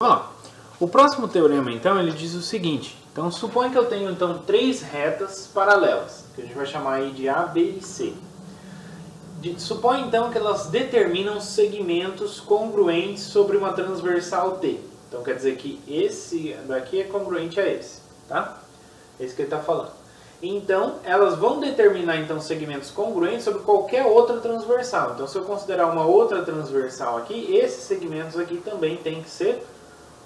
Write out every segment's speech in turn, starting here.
Vamos lá. O próximo teorema, então, ele diz o seguinte. Então, supõe que eu tenho, então, três retas paralelas, que a gente vai chamar aí de A, B e C. Supõe, então, que elas determinam segmentos congruentes sobre uma transversal T. Então, quer dizer que esse daqui é congruente a esse, tá? Esse que ele está falando. Então, elas vão determinar, então, segmentos congruentes sobre qualquer outra transversal. Então, se eu considerar uma outra transversal aqui, esses segmentos aqui também têm que ser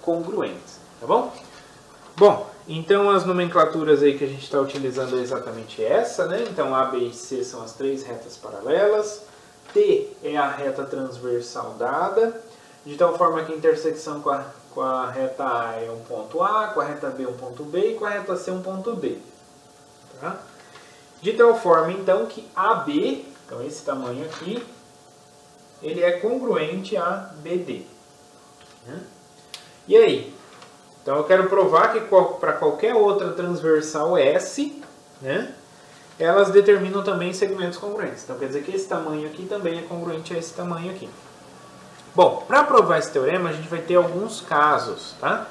congruentes, tá bom? Bom, então as nomenclaturas aí que a gente está utilizando é exatamente essa, né? Então A, B e C são as três retas paralelas, T é a reta transversal dada, de tal forma que a intersecção com a reta A é um ponto A, com a reta B um ponto B e com a reta C um ponto D. Tá? De tal forma então que AB, então esse tamanho aqui, ele é congruente a BD. Né? E aí? Então eu quero provar que para qualquer outra transversal S, né, elas determinam também segmentos congruentes. Então quer dizer que esse tamanho aqui também é congruente a esse tamanho aqui. Bom, para provar esse teorema a gente vai ter alguns casos, tá?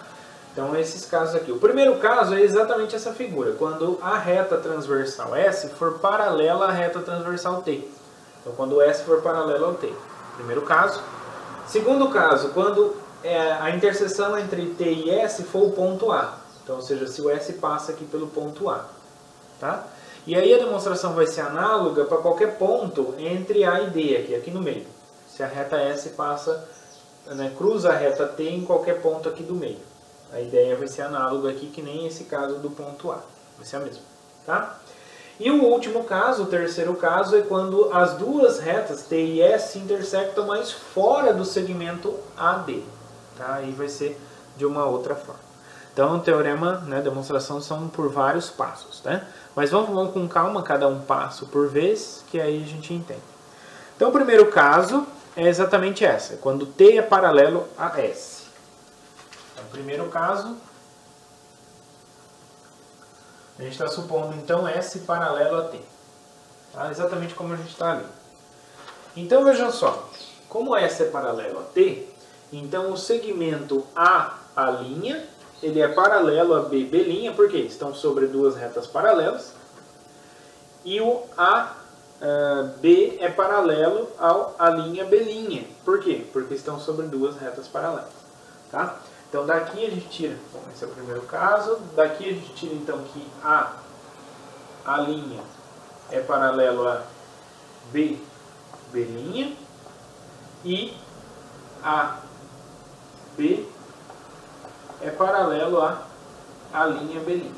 Então esses casos aqui. O primeiro caso é exatamente essa figura, quando a reta transversal S for paralela à reta transversal T. Então quando S for paralelo ao T. Primeiro caso. Segundo caso, quando a interseção entre T e S for o ponto A. Então, ou seja, se o S passa aqui pelo ponto A. Tá? E aí a demonstração vai ser análoga para qualquer ponto entre A e D, aqui no meio. Se a reta S passa, né, cruza a reta T em qualquer ponto aqui do meio. A ideia vai ser análoga aqui, que nem esse caso do ponto A. Vai ser a mesma. Tá? E o último caso, o terceiro caso, é quando as duas retas T e S se intersectam, mas fora do segmento AD. Tá? Aí vai ser de uma outra forma. Então, o teorema, né, demonstração são por vários passos. Né? Mas vamos com calma, cada um passo por vez, que aí a gente entende. Então, o primeiro caso é exatamente essa. É quando T é paralelo a S. Então, o primeiro caso, a gente está supondo, então, S paralelo a T. Tá? Exatamente como a gente está ali. Então, vejam só. Como S é paralelo a T, então o segmento A', ele é paralelo a B', porque estão sobre duas retas paralelas. E o B é paralelo ao A'B'. Por quê? Porque estão sobre duas retas paralelas. Tá? Então daqui a gente tira, bom, esse é o primeiro caso, daqui a gente tira então que A' é paralelo a B', e B é paralelo a B'.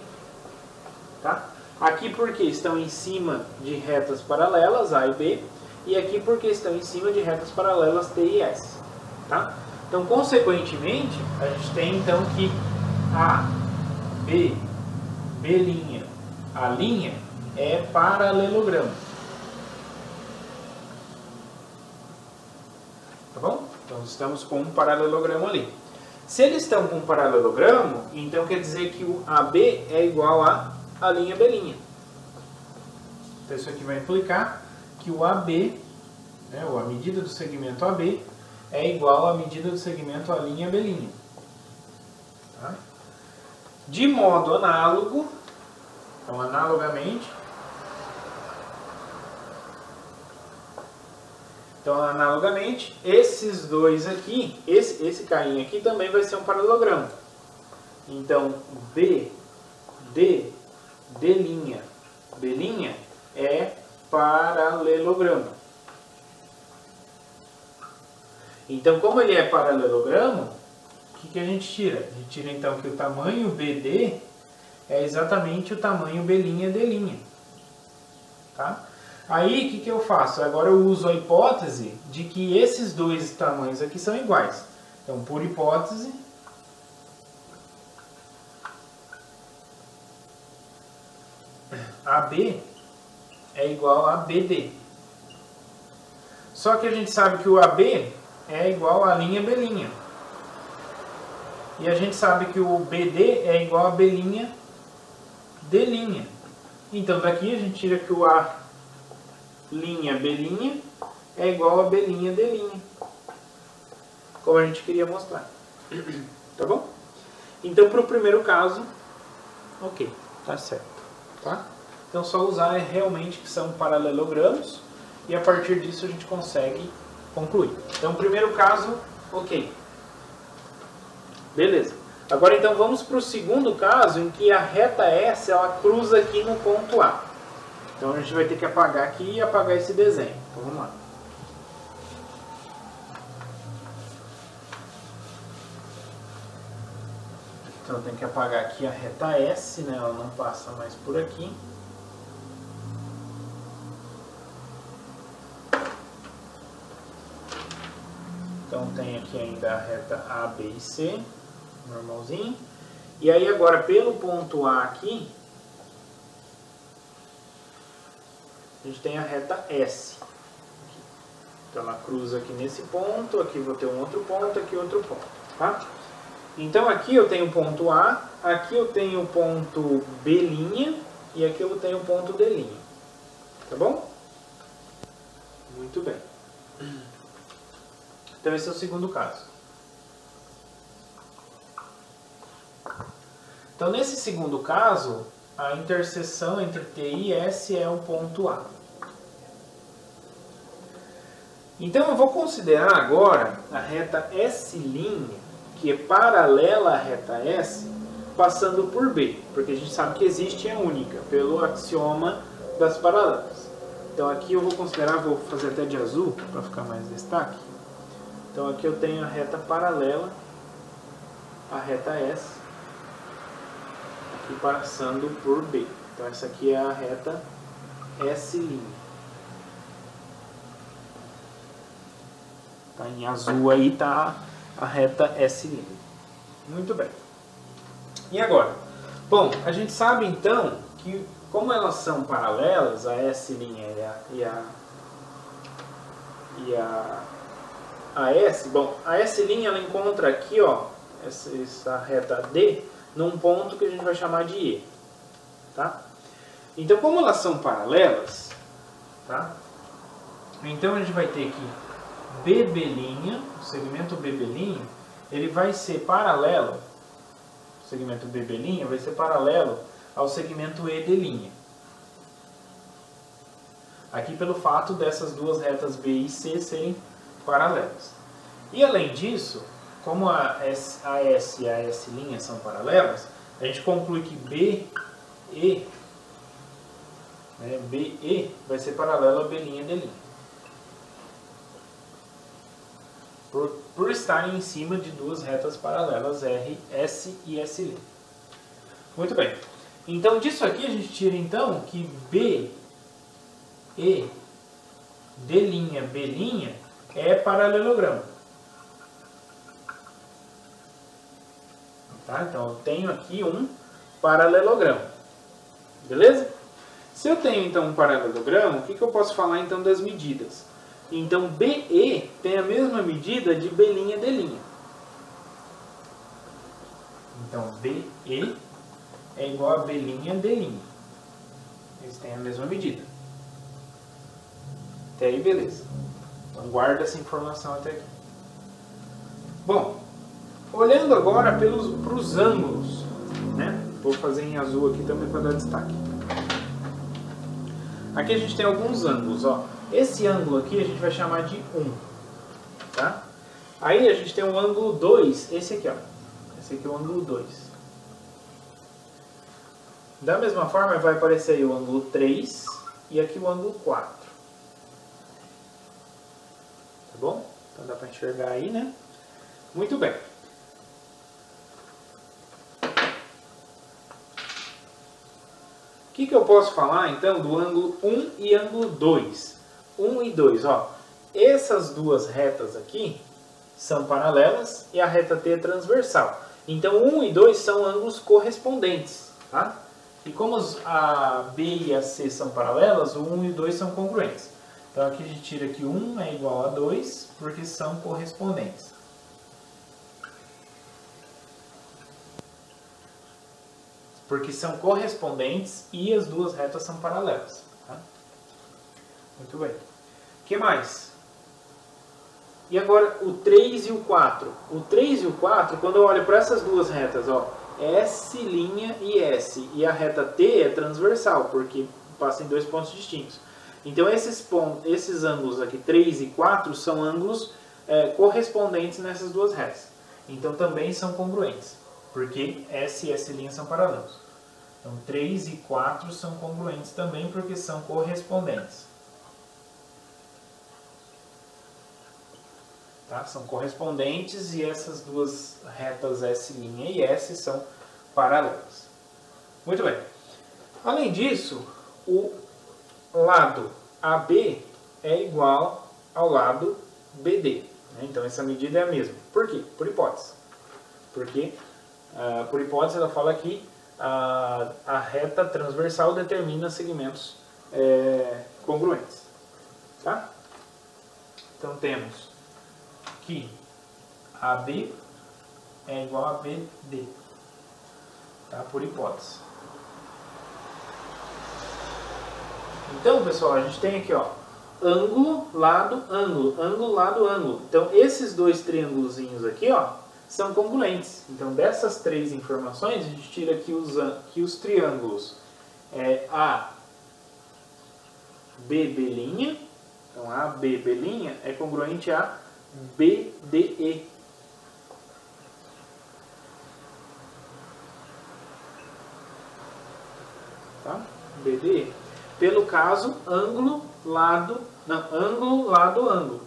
Tá? Aqui porque estão em cima de retas paralelas, A e B, e aqui porque estão em cima de retas paralelas T e S. Tá? Então, consequentemente, a gente tem então que A, B, B', A' é paralelogramo. Tá bom? Então estamos com um paralelogramo ali. Se eles estão com um paralelogramo, então quer dizer que o AB é igual a B'. Então isso aqui vai implicar que o AB, né, ou a medida do segmento AB, é igual à medida do segmento A'B'. Tá? De modo análogo, então analogamente, esses dois aqui, esse carinha aqui também vai ser um paralelogramo. Então, B', B' é paralelogramo. Então, como ele é paralelogramo, o que a gente tira? A gente tira então que o tamanho BD é exatamente o tamanho B'D'. Tá? Aí, o que eu faço? Agora eu uso a hipótese de que esses dois tamanhos aqui são iguais. Então, por hipótese, AB é igual a BD. Só que a gente sabe que o AB é igual a B'. E a gente sabe que o BD é igual a B'D'. Então, daqui a gente tira que o A'B' é igual a B'D'. Como a gente queria mostrar. Tá bom? Então, para o primeiro caso, ok, tá certo. Tá? Então, só usar realmente que são paralelogramos e a partir disso a gente consegue concluir. Então, primeiro caso, ok. Beleza. Agora, então, vamos para o segundo caso em que a reta S ela cruza aqui no ponto A. Então, a gente vai ter que apagar aqui e apagar esse desenho. Então, vamos lá. Então eu tenho que apagar aqui a reta S, né? Ela não passa mais por aqui. Então tem aqui ainda a reta A, B e C, normalzinho. E aí agora pelo ponto A aqui, a gente tem a reta S. Então ela cruza aqui nesse ponto, aqui vou ter um outro ponto, aqui outro ponto, tá? Então aqui eu tenho o ponto A, aqui eu tenho o ponto B' e aqui eu tenho o ponto D'. Tá bom? Muito bem. Então esse é o segundo caso. Então nesse segundo caso, a interseção entre T e S é o ponto A. Então eu vou considerar agora a reta S', que é paralela à reta S, passando por B, porque a gente sabe que existe a única, pelo axioma das paralelas. Então aqui eu vou considerar, vou fazer até de azul, para ficar mais destaque. Então aqui eu tenho a reta paralela à reta S, aqui passando por B. Então essa aqui é a reta S'. Tá, em azul aí está a reta S'. Muito bem. E agora? Bom, a gente sabe então que como elas são paralelas, a S' a S, bom, a S' ela encontra aqui, ó, essa reta D, num ponto que a gente vai chamar de E, tá? Então, como elas são paralelas, tá? Então a gente vai ter aqui BB', o segmento BB', ele vai ser paralelo, o segmento BB' vai ser paralelo ao segmento ED'. Aqui pelo fato dessas duas retas B e C serem paralelas. E além disso, como a S e a S' são paralelas, a gente conclui que BE, né, BE vai ser paralelo a B'D'. Por estarem em cima de duas retas paralelas, S e S'. Muito bem. Então, disso aqui a gente tira então que B, E, D', B' é paralelogramo. Tá? Então, eu tenho aqui um paralelogramo. Beleza? Se eu tenho então um paralelogramo, o que eu posso falar então das medidas? Então, BE tem a mesma medida de B'D'. Então, BE é igual a B'D'. Eles têm a mesma medida. Até aí, beleza. Então, guarda essa informação até aqui. Bom, olhando agora para os ângulos, né? Vou fazer em azul aqui também para dar destaque. Aqui a gente tem alguns ângulos, ó. Esse ângulo aqui a gente vai chamar de 1, tá? Aí a gente tem o ângulo 2, esse aqui, ó. Esse aqui é o ângulo 2. Da mesma forma vai aparecer aí o ângulo 3 e aqui o ângulo 4. Tá bom? Então dá para enxergar aí, né? Muito bem. O que eu posso falar então do ângulo 1 e ângulo 2? 1 e 2, ó. Essas duas retas aqui são paralelas e a reta T é transversal. Então 1 e 2 são ângulos correspondentes, tá? E como a B e a C são paralelas, o 1 e o 2 são congruentes. Então aqui a gente tira que 1 é igual a 2 porque são correspondentes. Porque são correspondentes e as duas retas são paralelas. Tá? Muito bem. O que mais? E agora o 3 e o 4. O 3 e o 4, quando eu olho para essas duas retas, ó, S' e S, e a reta T é transversal, porque passa em dois pontos distintos. Então esses ângulos aqui, 3 e 4, são ângulos correspondentes nessas duas retas. Então também são congruentes, porque S e S' são paralelos. Então 3 e 4 são congruentes também, porque são correspondentes. Tá? São correspondentes e essas duas retas S' e S são paralelas. Muito bem. Além disso, o lado AB é igual ao lado BD. Né? Então essa medida é a mesma. Por quê? Por hipótese. Porque, por hipótese, ela fala que a reta transversal determina segmentos congruentes. Tá? Então temos que AB é igual a BD, tá? Por hipótese. Então, pessoal, a gente tem aqui, ó, ângulo, lado, ângulo, ângulo, lado, ângulo. Então, esses dois triângulozinhos aqui, ó, são congruentes. Então, dessas três informações, a gente tira aqui os triângulos ABB'. Então, ABB' é congruente a BDE. Tá? BDE. Pelo caso, ângulo, lado, ângulo.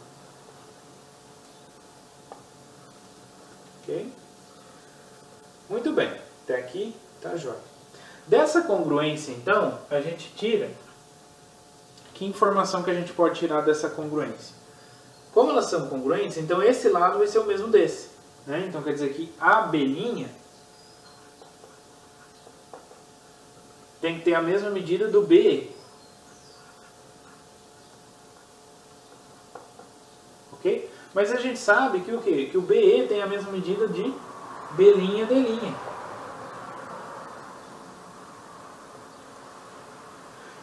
Ok? Muito bem. Até aqui tá jóia. Dessa congruência, então, a gente tira... Que informação que a gente pode tirar dessa congruência? Como elas são congruentes, então esse lado vai ser o mesmo desse. Né? Então quer dizer que AB' tem que ter a mesma medida do BE. Ok? Mas a gente sabe que o quê? Que o BE tem a mesma medida de B'D'.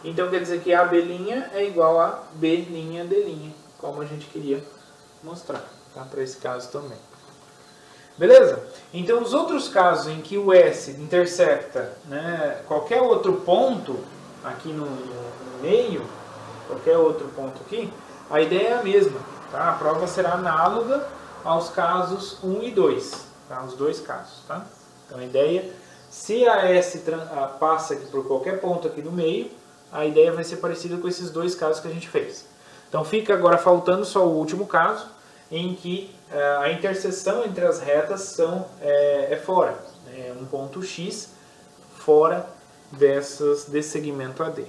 Então quer dizer que AB' é igual a B'D', como a gente queria mostrar, tá? Para esse caso também. Beleza? Então os outros casos em que o S intersecta, né, qualquer outro ponto aqui no meio, qualquer outro ponto aqui, a ideia é a mesma. Tá? A prova será análoga aos casos 1 e 2, tá? Os dois casos. Tá? Então a ideia, se a S passa aqui por qualquer ponto aqui no meio, a ideia vai ser parecida com esses dois casos que a gente fez. Então fica agora faltando só o último caso, em que a interseção entre as retas é fora. É um ponto X fora desse segmento AD.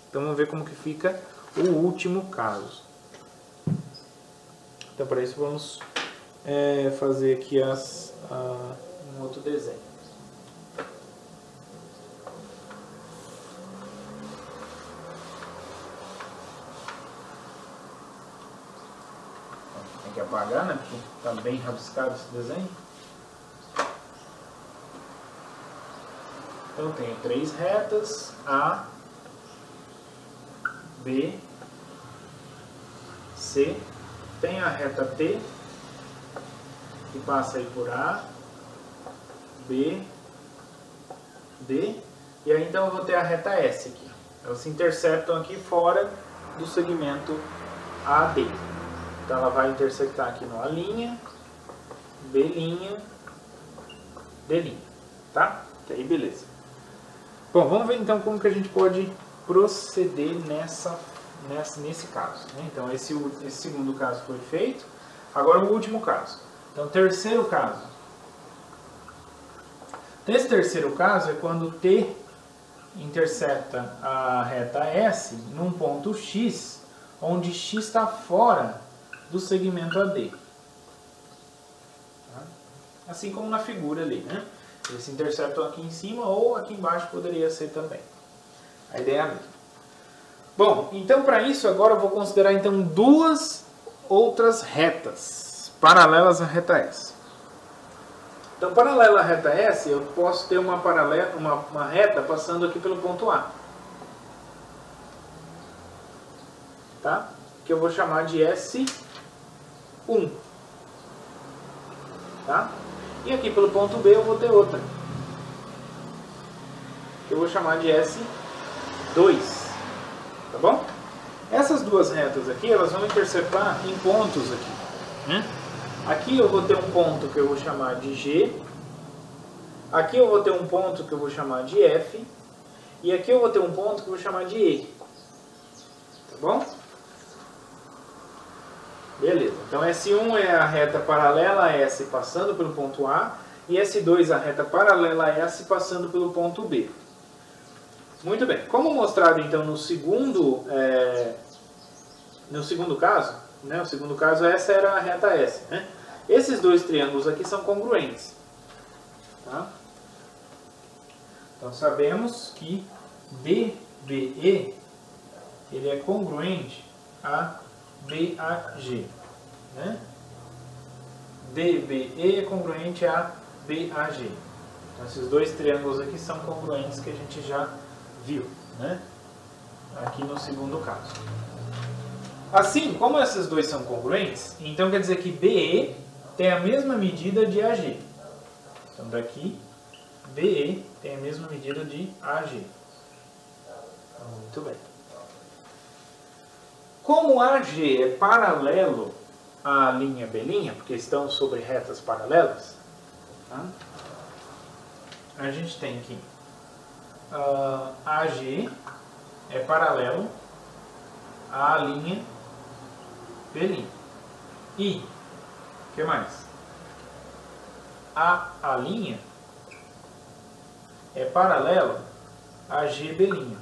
Então vamos ver como que fica o último caso. Então para isso vamos fazer aqui um outro desenho. Tem que apagar, né? Porque está bem rabiscado esse desenho. Então eu tenho três retas, A, B, C. Tem a reta T, que passa aí por A, B, D. E aí então eu vou ter a reta S aqui. Elas se interceptam aqui fora do segmento AD. Então ela vai intersectar aqui no A', B', D'. Tá? E aí beleza. Bom, vamos ver então como que a gente pode proceder nesse caso. Né? Então esse segundo caso foi feito. Agora o último caso. Então terceiro caso. Esse terceiro caso é quando T intercepta a reta S num ponto X, onde X está fora do segmento AD. Tá? Assim como na figura ali, né? Eles se interceptam aqui em cima ou aqui embaixo poderia ser também. A ideia é a mesma. Bom, então para isso agora eu vou considerar então duas outras retas paralelas à reta S. Então, paralela à reta S, eu posso ter uma reta passando aqui pelo ponto A. Tá? Que eu vou chamar de S'. 1. Tá? E aqui pelo ponto B eu vou ter outra, que eu vou chamar de S2. Tá bom? Essas duas retas aqui, elas vão interceptar em pontos aqui, né? Aqui eu vou ter um ponto que eu vou chamar de G. Aqui eu vou ter um ponto que eu vou chamar de F. E aqui eu vou ter um ponto que eu vou chamar de E. Tá bom? Beleza. Então S1 é a reta paralela a S passando pelo ponto A. E S2 a reta paralela a S passando pelo ponto B. Muito bem. Como mostrado então no segundo caso, né? O segundo caso, essa era a reta S, né? Esses dois triângulos aqui são congruentes. Tá? Então sabemos que DBE ele é congruente a BAG. Né? DBE é congruente a BAG. Então esses dois triângulos aqui são congruentes que a gente já viu, né? Aqui no segundo caso. Assim, como esses dois são congruentes, então quer dizer que BE tem a mesma medida de AG. Então daqui, BE tem a mesma medida de AG. Muito bem. Como AG é paralelo à linha B', porque estão sobre retas paralelas, tá? A gente tem que AG é paralelo à linha B'. E o que mais? A linha é paralelo a GB'.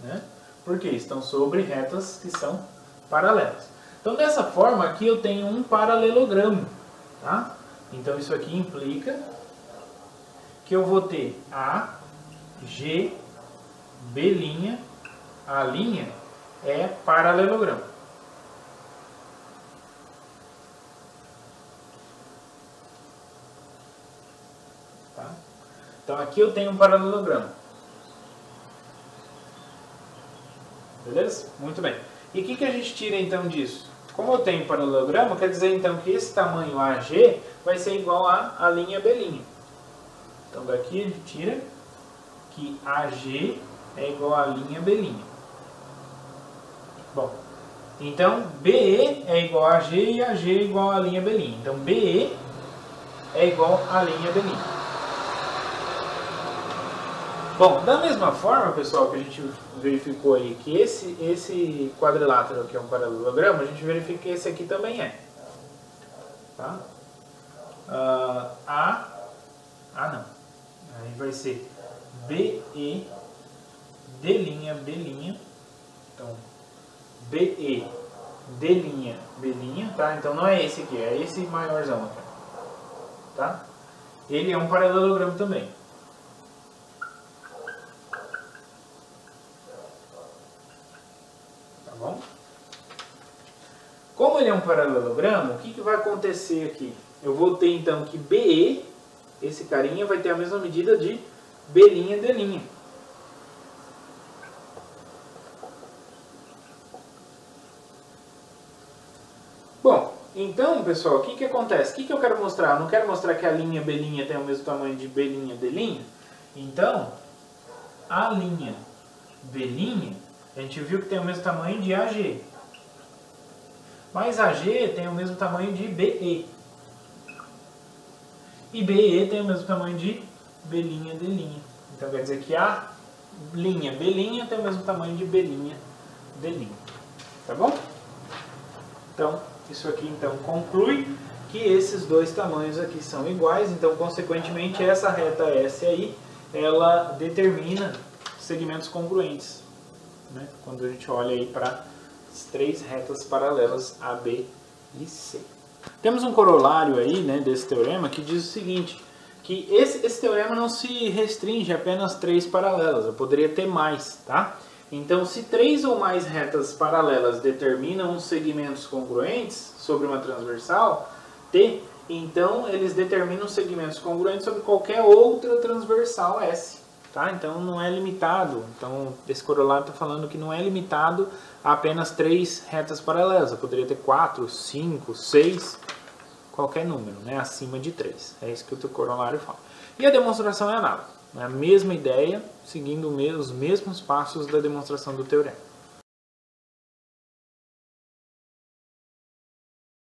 Né? Porque estão sobre retas que são paralelas. Então, dessa forma, aqui eu tenho um paralelogramo. Tá? Então, isso aqui implica que eu vou ter A, G, B', a linha é paralelogramo. Tá? Então, aqui eu tenho um paralelogramo. Beleza? Muito bem. E o que a gente tira então disso? Como eu tenho paralelogramo, quer dizer então que esse tamanho AG vai ser igual a linha B'. Então daqui a gente tira que AG é igual a linha B'. Bom, então BE é igual a AG e AG é igual a linha B'. Então BE é igual a linha B'. Bom, da mesma forma, pessoal, que a gente verificou aí que esse quadrilátero aqui é um paralelogramo, a gente verifica que esse aqui também é. Tá? Não. Aí vai ser BE, D', então BE, D', tá? Então não é esse aqui, é esse maiorzão aqui. Tá? Ele é um paralelogramo também. Bom? Como ele é um paralelogramo, o que vai acontecer aqui? Eu vou ter então que BE, esse carinha, vai ter a mesma medida de B', D'. Bom, então pessoal, o que acontece? O que eu quero mostrar? Eu não quero mostrar que a linha B' tem o mesmo tamanho de B', D'. Então, a linha B', a gente viu que tem o mesmo tamanho de AG. Mas AG tem o mesmo tamanho de BE. E BE tem o mesmo tamanho de B', D'. Então quer dizer que a linha B' tem o mesmo tamanho de B', D'. Tá bom? Então, isso aqui então conclui que esses dois tamanhos aqui são iguais. Então, consequentemente, essa reta S aí, ela determina segmentos congruentes. Né? Quando a gente olha aí para as três retas paralelas A, B e C. Temos um corolário aí, né, desse teorema que diz o seguinte, que esse teorema não se restringe a apenas três paralelas, eu poderia ter mais, tá? Então, se três ou mais retas paralelas determinam segmentos congruentes sobre uma transversal T, então eles determinam segmentos congruentes sobre qualquer outra transversal S. tá? Então não é limitado. Então esse corolário está falando que não é limitado a apenas 3 retas paralelas. Eu poderia ter 4, 5, 6, qualquer número, né? Acima de 3. É isso que o teu corolário fala. E a demonstração é análoga. É a mesma ideia, seguindo os mesmos passos da demonstração do teorema.